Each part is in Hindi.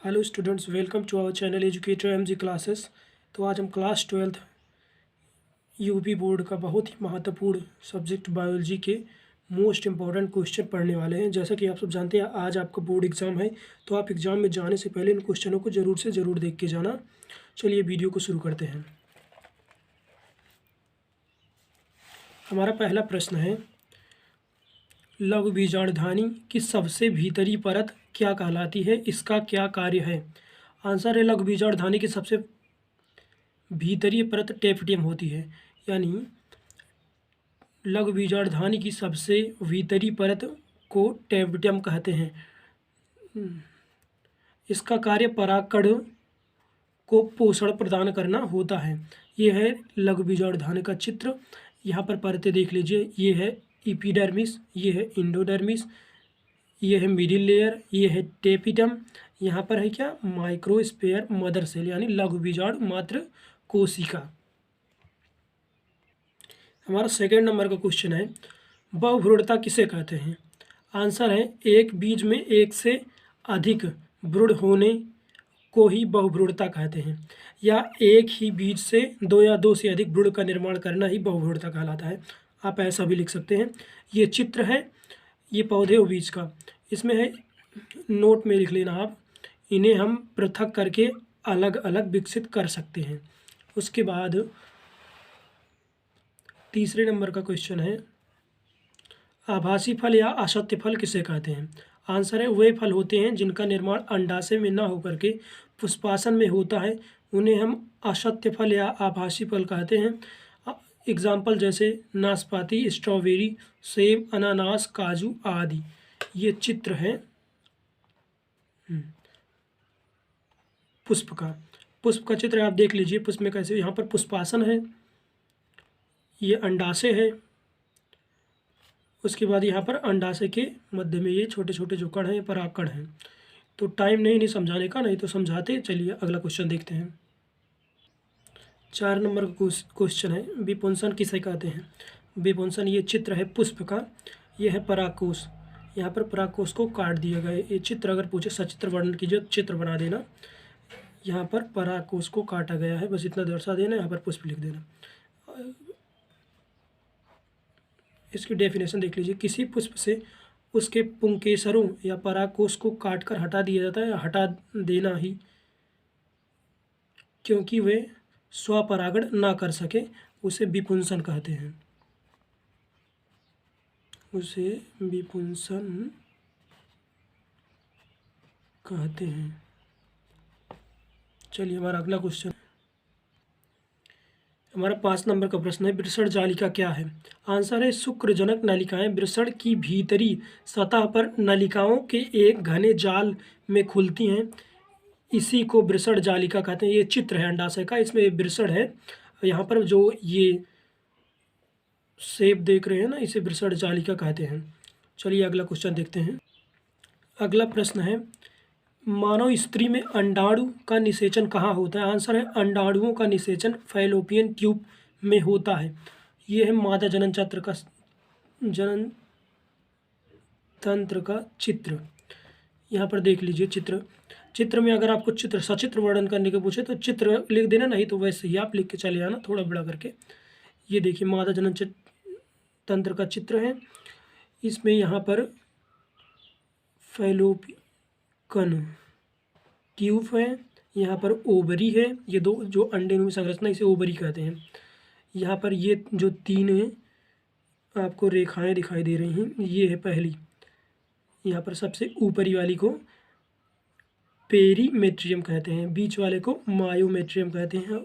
Hello students, welcome to our channel educator MG classes. तो आज हम क्लास 12th यूपी बोर्ड का बहुत ही महत्वपूर्ण सब्जेक्ट बायोलॉजी के मोस्ट इम्पॉर्टेंट क्वेश्चन पढ़ने वाले हैं। जैसा कि आप सब जानते हैं, आज आपका बोर्ड एग्ज़ाम है, तो आप एग्ज़ाम में जाने से पहले इन क्वेश्चनों को ज़रूर से ज़रूर देख के जाना। चलिए वीडियो को शुरू करते हैं। हमारा पहला प्रश्न है, लघु बीजाणुधानी की सबसे भीतरी परत क्या कहलाती है, इसका क्या कार्य है। आंसर है, लघु बीजाणुधानी की सबसे भीतरी परत टेप्टियम होती है। यानी लघु बीजाणुधानी की सबसे भीतरी परत को टेप्टियम कहते हैं। इसका कार्य परागकण को पोषण प्रदान करना होता है। ये है लघु बीजाणुधानी का चित्र। यहाँ पर परतें देख लीजिए, ये है एपिडर्मिस, ये है एंडोडर्मिस, ये है मिडिल लेयर, ये है टेपिटम। यहाँ पर है क्या, माइक्रोस्फेयर मदर सेल यानी लघु बीजाणु मात्र कोशिका। हमारा सेकंड नंबर का क्वेश्चन है, बहुभ्रूणता किसे कहते हैं। आंसर है, एक बीज में एक से अधिक भ्रूण होने को ही बहुभ्रूणता कहते हैं, या एक ही बीज से दो या दो से अधिक भ्रूण का निर्माण करना ही बहुभ्रूणता कहलाता है। आप ऐसा भी लिख सकते हैं। ये चित्र है, ये पौधे और बीज का, इसमें है, नोट में लिख लेना आप। इन्हें हम पृथक करके अलग अलग विकसित कर सकते हैं। उसके बाद तीसरे नंबर का क्वेश्चन है, आभासी फल या असत्य फल किसे कहते हैं। आंसर है, वे फल होते हैं जिनका निर्माण अंडाशय में न होकर के पुष्पासन में होता है, उन्हें हम असत्य फल या आभासी फल कहते हैं। एग्जाम्पल जैसे नाशपाती, स्ट्रॉबेरी, सेब, अनानास, काजू आदि। ये चित्र है पुष्प का। पुष्प का चित्र आप देख लीजिए, पुष्प में कैसे, यहाँ पर पुष्पासन है, ये अंडाशय है, उसके बाद यहाँ पर अंडाशय के मध्य में ये छोटे छोटे जो कण हैं परागकण हैं। तो टाइम नहीं समझाने का, नहीं तो समझाते। चलिए अगला क्वेश्चन देखते हैं। 4 नंबर का क्वेश्चन है, विपुंसन किसे कहते हैं। विपुंसन, ये चित्र है पुष्प का, ये है परागकोश। यहाँ पर परागकोश को काट दिया गया है। ये चित्र अगर पूछे सचित्र वर्णन कीजिए, चित्र बना देना। यहाँ पर परागकोश को काटा गया है, बस इतना दर्शा देना, यहाँ पर पुष्प लिख देना। इसकी डेफिनेशन देख लीजिए, किसी पुष्प से उसके पुंकेसरों या परागकोश को काटकर हटा दिया जाता है, या हटा देना ही, क्योंकि वे स्वपरागण ना कर सके, उसे विपुंसन कहते हैं। उसे विपुंसन कहते हैं। चलिए हमारा अगला क्वेश्चन, हमारा 5 नंबर का प्रश्न है, वृषण जालिका क्या है। आंसर है, शुक्रजनक नलिकाएं वृषण की भीतरी सतह पर नलिकाओं के एक घने जाल में खुलती हैं, इसी को वृषण जालिका कहते हैं। ये चित्र है अंडाशय का, इसमें वृषण है, यहाँ पर जो ये शेप देख रहे हैं ना, इसे वृषण जालिका कहते हैं। चलिए अगला क्वेश्चन देखते हैं। अगला प्रश्न है, मानव स्त्री में अंडाणु का निषेचन कहाँ होता है। आंसर है, अंडाणुओं का निषेचन फैलोपियन ट्यूब में होता है। ये है मादा जनन तंत्र का चित्र। यहाँ पर देख लीजिए चित्र में अगर आपको चित्र सचित्र वर्णन करने के पूछे तो चित्र लिख देना, नहीं तो वैसे ही आप लिख के चले आना थोड़ा बड़ा करके। ये देखिए मादा जनन तंत्र का चित्र है, इसमें यहाँ पर फैलोपियन ट्यूब है, यहाँ पर ओवरी है, ये दो जो अंडे संरचना, इसे ओवरी कहते हैं। यहाँ पर ये जो 3 आपको रेखाएं दिखाई दे रही हैं, ये है पहली, यहाँ पर सबसे ऊपरी वाली को पेरीमेट्रियम कहते हैं, बीच वाले को मायोमेट्रियम कहते हैं,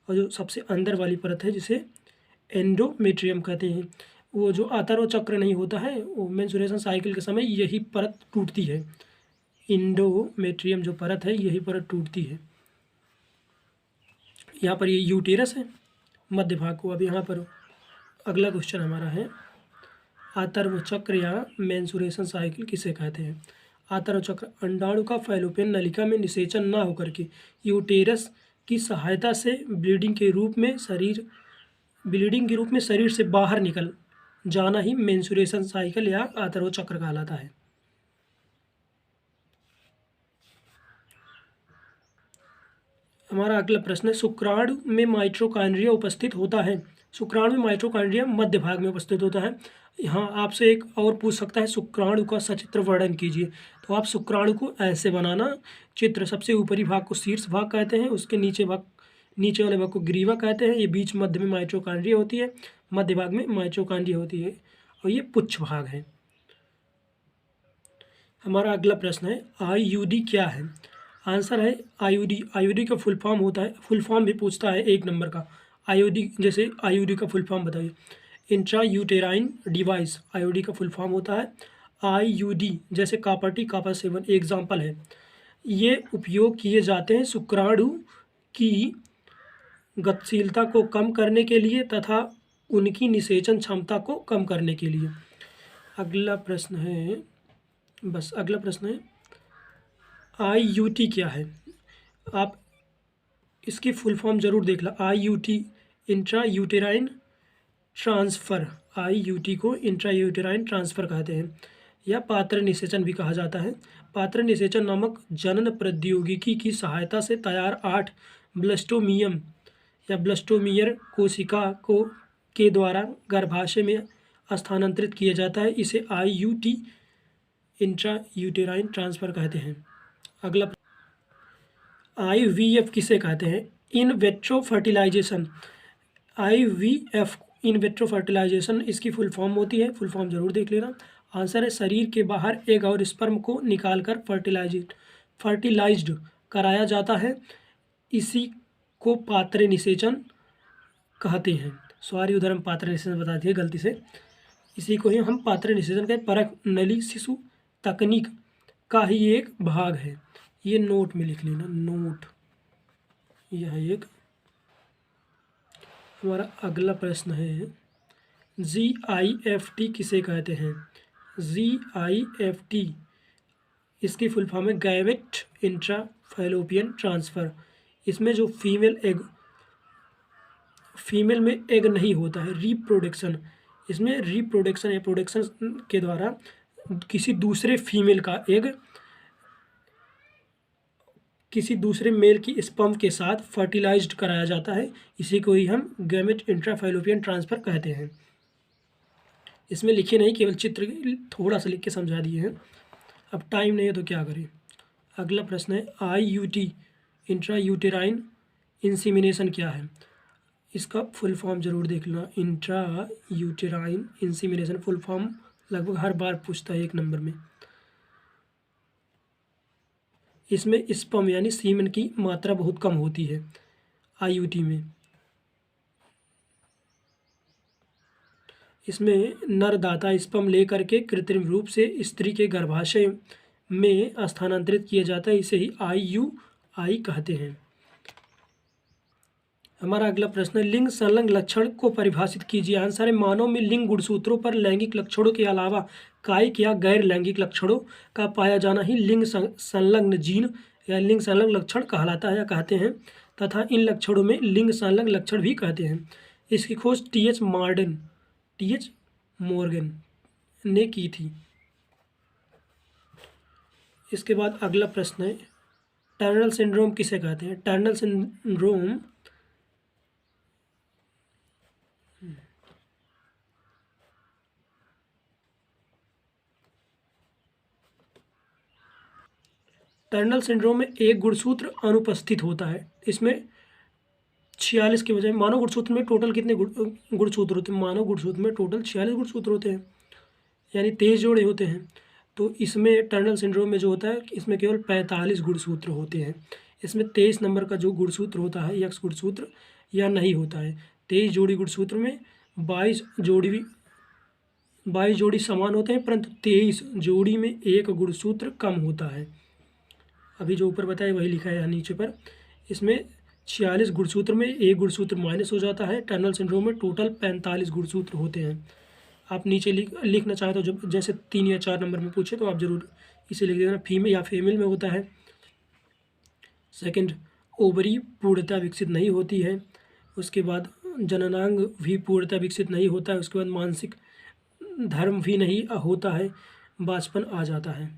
और जो सबसे अंदर वाली परत है जिसे एंडोमेट्रियम कहते हैं। वो जो आतर्व चक्र नहीं होता है, वो मेंस्ट्रुएशन साइकिल के समय यही परत टूटती है। एंडोमेट्रियम जो परत है, यही परत टूटती है। यहाँ पर ये यूटेरस है मध्य भाग को। अब यहाँ पर अगला क्वेश्चन हमारा है, आतर्व चक्र या मेंस्ट्रुएशन साइकिल किसे कहते हैं। आतर्व चक्र, अंडाणु का फैलोपियन नलिका में निषेचन न होकर के यूटेरस की सहायता से ब्लीडिंग के रूप में शरीर से बाहर निकल जाना ही मेंस्ट्रुएशन साइकिल या आतर्व चक्र कहलाता है। हमारा अगला प्रश्न है, शुक्राणु में माइटोकॉन्ड्रिया उपस्थित होता है। शुक्राणु में माइटोकॉन्ड्रिया मध्य भाग में उपस्थित होता है। यहाँ आपसे एक और पूछ सकता है, शुक्राणु का सचित्र वर्णन कीजिए। तो आप शुक्राणु को ऐसे बनाना, चित्र सबसे ऊपरी भाग को शीर्ष भाग कहते हैं, उसके नीचे वाले भाग को ग्रीवा कहते हैं। ये बीच मध्य में माइटोकॉन्ड्रिया होती है, मध्य भाग में माइटोकॉन्ड्रिया होती है, और ये पुच्छ भाग है। हमारा अगला प्रश्न है, आईयूडी क्या है। आंसर है आईयूडी। आईयूडी का फुल फॉर्म होता है, फुल फॉर्म भी पूछता है 1 नंबर का। आईयूडी, जैसे आईयूडी का फुल फॉर्म बताइए। इंट्रा यूटेराइन डिवाइस, आईयूडी का फुल फॉर्म होता है आईयूडी। जैसे कापरटी, कापर 7 एग्जाम्पल है। ये उपयोग किए जाते हैं शुक्राणु की गतिशीलता को कम करने के लिए तथा उनकी निषेचन क्षमता को कम करने के लिए। अगला प्रश्न है, अगला प्रश्न है, आईयूटी क्या है। आप इसकी फुल फॉर्म जरूर देख लो। IUT intra uterine transfer, IUT को इंट्रा यूटेराइन ट्रांसफ़र कहते हैं, या पात्र निषेचन भी कहा जाता है। पात्र निषेचन नामक जनन प्रौद्योगिकी की सहायता से तैयार 8 ब्लास्टोमियम या ब्लास्टोमियर कोशिका को के द्वारा गर्भाशय में स्थानांतरित किया जाता है। इसे आईयूटी इंट्रा यूटेराइन ट्रांसफ़र कहते हैं। अगला, आईवीएफ किसे कहते हैं। In vitro fertilisation, IVF in vitro fertilisation इसकी फुल फॉर्म होती है, फुल फॉर्म जरूर देख लेना। आंसर है, शरीर के बाहर एग और स्पर्म को निकालकर फर्टिलाइज्ड कराया जाता है। इसी को पात्र निषेचन कहते हैं। सॉरी, उधर हम पात्र निषेचन बता दिए गलती से। इसी को ही हम पात्र निषेचन के परख नली शिशु तकनीक का ही एक भाग है। ये नोट में लिख लेना, नोट। यह एक। हमारा अगला प्रश्न है, GIFT किसे कहते हैं। GIFT इसकी फुल फॉर्म है गैमेट इंट्रा फैलोपियन ट्रांसफ़र। इसमें जो फीमेल में एग नहीं होता है, रिप्रोडक्शन, इसमें रिप्रोडक्शन या प्रोडक्शन के द्वारा किसी दूसरे फीमेल का एग किसी दूसरे मेल की स्पर्म के साथ फर्टिलाइज्ड कराया जाता है। इसी को ही हम गैमेट इंट्रा फैलोपियन ट्रांसफ़र कहते हैं। इसमें लिखे नहीं, केवल चित्र थोड़ा सा लिख के समझा दिए हैं। अब टाइम नहीं है तो क्या करें। अगला प्रश्न है, आईयूटी इंट्रा यूटेराइन इंसीमिनेशन क्या है। इसका फुल फॉर्म जरूर देख लेना। इंट्रा यूटेराइन इंसीमिनेशन फुल फॉर्म लगभग हर बार पूछता है 1 नंबर में। इसमें स्पर्म यानी सीमेन की मात्रा बहुत कम होती है आईयूटी में। इसमें नरदाता स्पर्म लेकर के कृत्रिम रूप से स्त्री के गर्भाशय में स्थानांतरित किया जाता है। इसे ही IUI कहते हैं। हमारा अगला प्रश्न है, लिंग संलग्न लक्षण को परिभाषित कीजिए। आंसर है, मानव में लिंग गुणसूत्रों पर लैंगिक लक्षणों के अलावा कायिक या गैर लैंगिक लक्षणों का पाया जाना ही लिंग संलग्न जीन या लिंग संलग्न लक्षण कहलाता है या कहते हैं, तथा इन लक्षणों में लिंग संलग्न लक्षण भी कहते हैं। इसकी खोज TH मॉर्गन ने की थी। इसके बाद अगला प्रश्न है, टर्नर सिंड्रोम किसे कहते हैं। टर्नर सिंड्रोम टर्नर सिंड्रोम में एक गुणसूत्र अनुपस्थित होता है। इसमें 46 के बजाय मानव गुणसूत्र में टोटल कितने गुणसूत्र होते हैं। मानव गुणसूत्र में टोटल 46 गुणसूत्र होते हैं, यानी 23 जोड़े होते हैं। तो इसमें टर्नर सिंड्रोम में जो होता है, इसमें केवल 45 गुणसूत्र होते हैं। इसमें 23 नंबर का जो गुणसूत्र होता है, यक्स गुणसूत्र, यह नहीं होता है। 23 जोड़ी गुणसूत्र में 22 जोड़ी समान होते हैं, परंतु 23 जोड़ी में एक गुणसूत्र कम होता है। अभी जो ऊपर बताया वही लिखा है यहाँ नीचे पर। इसमें 46 गुणसूत्र में एक गुणसूत्र माइनस हो जाता है। टर्नर सिंड्रोम में टोटल 45 गुणसूत्र होते हैं। आप नीचे लिखना चाहें तो जब जैसे 3 या 4 नंबर में पूछे तो आप ज़रूर इसे लिख देना। फीमेल में होता है। सेकंड, ओवरी पूर्णतः विकसित नहीं होती है। उसके बाद जननांग भी पूर्णतः विकसित नहीं होता है। उसके बाद मानसिक धर्म भी नहीं होता है, बाँझपन आ जाता है।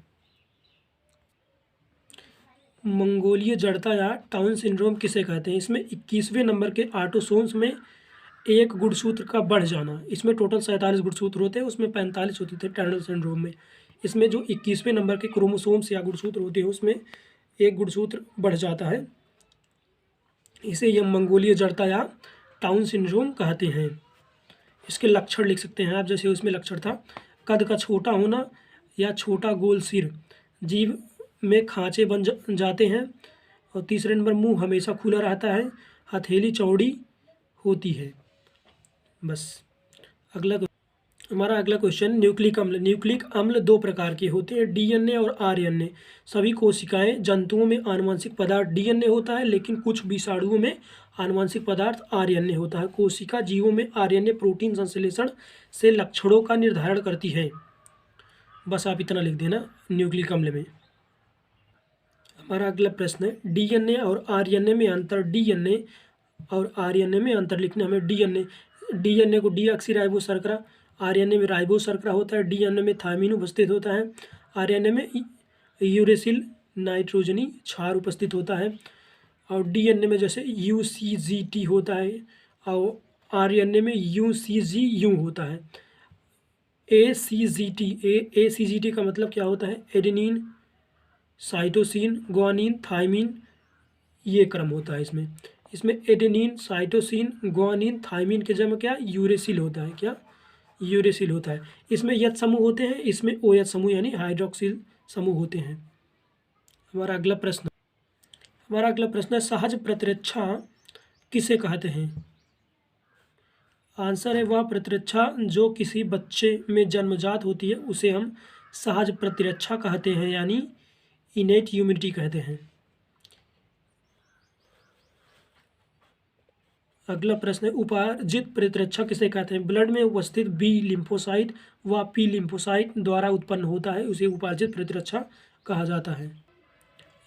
मंगोलीय जड़ता या टाउन सिंड्रोम किसे कहते हैं? इसमें 21वें नंबर के ऑटोसोम्स में एक गुणसूत्र का बढ़ जाना। इसमें टोटल 47 गुणसूत्र होते हैं, उसमें 45 होते थे टर्नर सिंड्रोम में। इसमें जो 21वें नंबर के क्रोमोसोम्स या गुणसूत्र होते हैं उसमें एक गुणसूत्र बढ़ जाता है, इसे यह मंगोलीय जड़ता या टाउन सिंड्रोम कहते हैं। इसके लक्षण लिख सकते हैं आप, जैसे उसमें लक्षण था कद का छोटा होना या छोटा गोल सिर, जीभ में खांचे बन जाते हैं, और तीसरे नंबर मुंह हमेशा खुला रहता है, हथेली चौड़ी होती है। बस हमारा अगला क्वेश्चन, न्यूक्लिक अम्ल। न्यूक्लिक अम्ल दो प्रकार के होते हैं, डीएनए और आरएनए। सभी कोशिकाएं जंतुओं में आनुवंशिक पदार्थ डीएनए होता है, लेकिन कुछ विषाणुओं में आनुवंशिक पदार्थ आरएनए होता है। कोशिका जीवों में आरएनए प्रोटीन संश्लेषण से लक्षणों का निर्धारण करती है। बस आप इतना लिख देना न्यूक्लिक अम्ल में। हमारा अगला प्रश्न है, डीएनए और आरएनए में अंतर। डीएनए और आरएनए में अंतर लिखना हमें। डीएनए को डीऑक्सीराइबो शर्करा, आरएनए में राइबो शर्करा होता है, डीएनए में थायमिन उपस्थित होता है, आरएनए में यूरेसिल नाइट्रोजनी क्षार उपस्थित होता है, और डीएनए में जैसे यूसीजीटी होता है और आरएनए में यूसीजीयू होता है। एसीजीटी का मतलब क्या होता है? एडेनिन, साइटोसिन, ग्वानिन, थायमिन, ये क्रम होता है इसमें एडेनिन, साइटोसिन, ग्वानिन, थायमिन के जगह क्या यूरेसिल होता है, क्या यूरेसिल होता है। इसमें यथ समूह होते हैं, इसमें OH समूह यानी हाइड्रोक्सिल समूह होते हैं। हमारा अगला प्रश्न है, सहज प्रतिरक्षा किसे कहते हैं? आंसर है वह प्रतिरक्षा जो किसी बच्चे में जन्मजात होती है उसे हम सहज प्रतिरक्षा कहते हैं, यानी इनेट इम्यूनिटी कहते हैं। अगला प्रश्न है, उपार्जित प्रतिरक्षा किसे कहते हैं? ब्लड में उपस्थित बी लिम्फोसाइट व पी लिम्फोसाइट द्वारा उत्पन्न होता है, उसे उपार्जित प्रतिरक्षा कहा जाता है।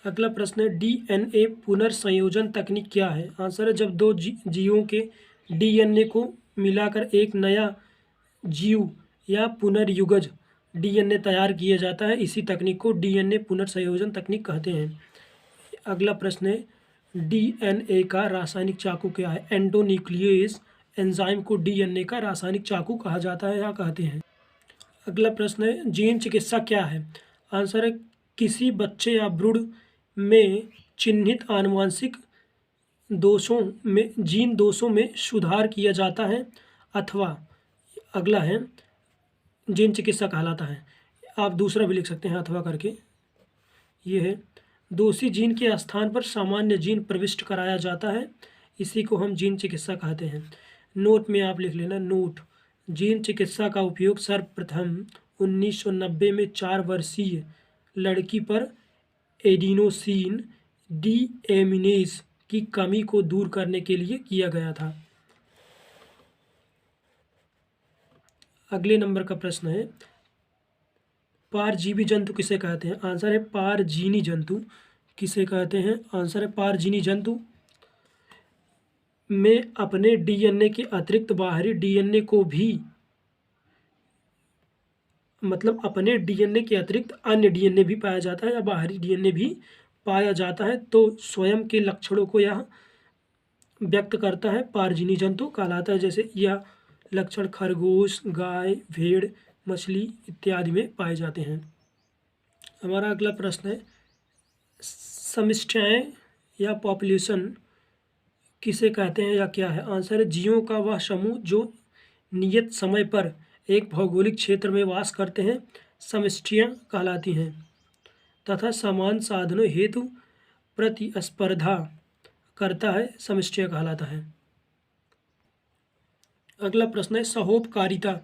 अगला प्रश्न है, डीएनए पुनर्संयोजन तकनीक क्या है? आंसर है, जब दो जीवों के डीएनए को मिलाकर एक नया जीव या पुनर्युगज डीएनए तैयार किया जाता है, इसी तकनीक को डीएनए पुनर्संयोजन तकनीक कहते हैं। अगला प्रश्न है, डीएनए का रासायनिक चाकू क्या है? एंडोन्यूक्लियेज एंजाइम को डीएनए का रासायनिक चाकू कहा जाता है या कहते हैं। अगला प्रश्न है, जीन चिकित्सा क्या है? आंसर है, किसी बच्चे या भ्रूण में चिन्हित आनुवंशिक दोषों में जीन दोषों में सुधार किया जाता है, अथवा अगला है जीन चिकित्सा कहलाता है। आप दूसरा भी लिख सकते हैं अथवा करके। ये है, दोषी जीन के स्थान पर सामान्य जीन प्रविष्ट कराया जाता है, इसी को हम जीन चिकित्सा कहते हैं। नोट में आप लिख लेना, नोट, जीन चिकित्सा का उपयोग सर्वप्रथम 1990 में 4 वर्षीय लड़की पर एडिनोसिन डीएमिनेज की कमी को दूर करने के लिए किया गया था। अगले नंबर का प्रश्न है, पारजीवी जंतु किसे कहते हैं? आंसर है, पारजीनी जंतु किसे कहते हैं? आंसर है, पारजीनी जंतु में अपने डीएनए के अतिरिक्त बाहरी डीएनए को भी, मतलब अपने डीएनए के अतिरिक्त अन्य डीएनए भी पाया जाता है या बाहरी डीएनए भी पाया जाता है, तो स्वयं के लक्षणों को यह व्यक्त करता है, पारजीनी जंतु कहलाता है। जैसे यह लक्षण खरगोश, गाय, भेड़, मछली इत्यादि में पाए जाते हैं। हमारा अगला प्रश्न है, समिष्टियाँ या पॉपुलेशन किसे कहते हैं या क्या है? आंसर है, जीवों का वह समूह जो नियत समय पर एक भौगोलिक क्षेत्र में वास करते हैं, समष्टियाँ कहलाती हैं, तथा समान साधनों हेतु प्रतिस्पर्धा करता है, समष्टियाँ कहलाता है। अगला प्रश्न है, सहोपकारिता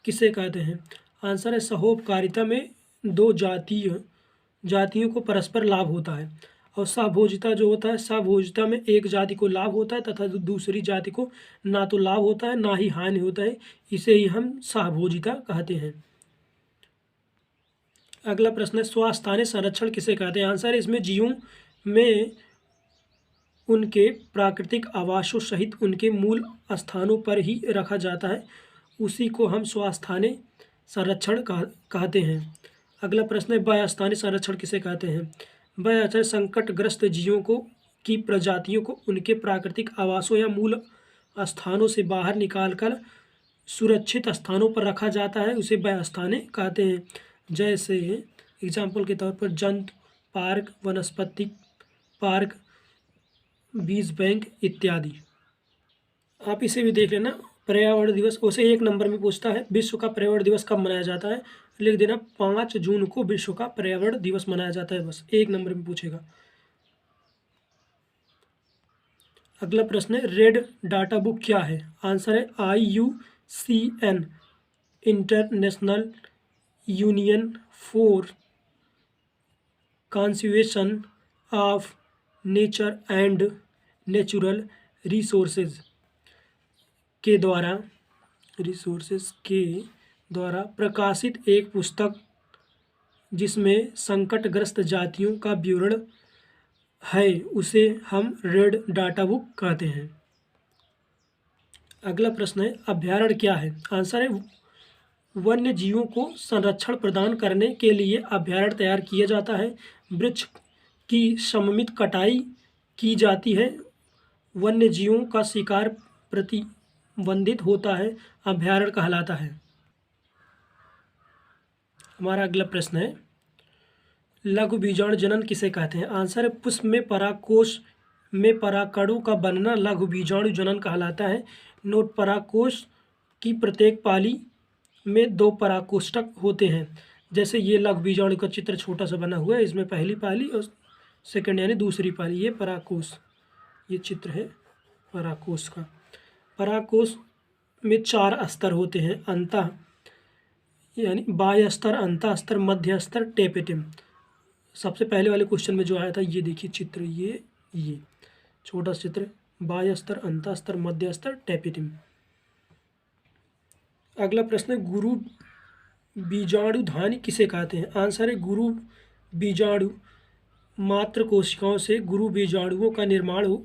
किसे कहते हैं? आंसर है, सहोपकारिता में दो जातियों को परस्पर लाभ होता है, और सहभोजिता जो होता है, सहभोजिता में एक जाति को लाभ होता है तथा दूसरी जाति को ना तो लाभ होता है ना ही हानि होता है, इसे ही हम सहभोजिता कहते हैं। अगला प्रश्न है, स्वास्थ्य संरक्षण किसे कहते हैं? आंसर है, इसमें जीवों में उनके प्राकृतिक आवासों सहित उनके मूल स्थानों पर ही रखा जाता है, उसी को हम स्वास्थ्य संरक्षण कहते हैं। अगला प्रश्न है, बाह्यस्थानिक संरक्षण किसे कहते हैं? वह अक्सर संकटग्रस्त जीवों को की प्रजातियों को उनके प्राकृतिक आवासों या मूल स्थानों से बाहर निकालकर सुरक्षित स्थानों पर रखा जाता है, उसे वह स्थानें कहते हैं। जैसे एग्जाम्पल के तौर पर जंतु पार्क, वनस्पति पार्क, बीज बैंक इत्यादि। आप इसे भी देख लेना। पर्यावरण दिवस उसे 1 नंबर में पूछता है, विश्व का पर्यावरण दिवस कब मनाया जाता है? लिख देना 5 जून को विश्व का पर्यावरण दिवस मनाया जाता है, बस 1 नंबर में पूछेगा। अगला प्रश्न है, रेड डाटा बुक क्या है? आंसर है IUCN, international union for conservation of nature and natural resources के द्वारा प्रकाशित एक पुस्तक जिसमें संकटग्रस्त जातियों का विवरण है, उसे हम रेड डाटा बुक कहते हैं। अगला प्रश्न है, अभ्यारण्य क्या है? आंसर है वन्य जीवों को संरक्षण प्रदान करने के लिए अभ्यारण्य तैयार किया जाता है। वृक्ष की सममित कटाई की जाती है, वन्य जीवों का शिकार प्रतिबंधित होता है, अभ्यारण्य कहलाता है। हमारा अगला प्रश्न है, लघु बीजाणु जनन किसे कहते हैं? आंसर है पुष्प में परागकोश में परागकणों का बनना लघु बीजाणु जनन कहलाता है। नोट, परागकोश की प्रत्येक पाली में 2 परागकोष्ठक होते हैं। जैसे ये लघु बीजाणु का चित्र छोटा सा बना हुआ है, इसमें पहली पाली और सेकंड यानी दूसरी पाली, ये परागकोश, ये चित्र है परागकोश का। परागकोश में 4 स्तर होते हैं, अंतः यानी बाह्य स्तर, अंतः स्तर, मध्य स्तर, टेपेटिम। सबसे पहले वाले क्वेश्चन में जो आया था, ये देखिए चित्र, ये छोटा सा चित्र, बाह्य स्तर, अंतः स्तर, मध्य स्तर, टेपेटिम। अगला प्रश्न है, गुरु बीजाणुधानी किसे कहते हैं? आंसर है गुरु बीजाणु मात्र कोशिकाओं से गुरु बीजाणुओं का निर्माण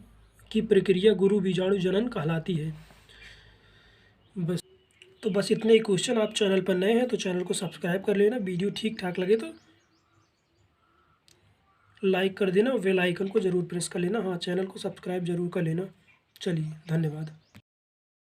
की प्रक्रिया गुरु बीजाणु जनन कहलाती है। बस इतने ही क्वेश्चन। आप चैनल पर नए हैं तो चैनल को सब्सक्राइब कर लेना, वीडियो ठीक ठाक लगे तो लाइक कर देना, बेल आइकन को ज़रूर प्रेस कर लेना। हाँ, चैनल को सब्सक्राइब जरूर कर लेना। चलिए, धन्यवाद।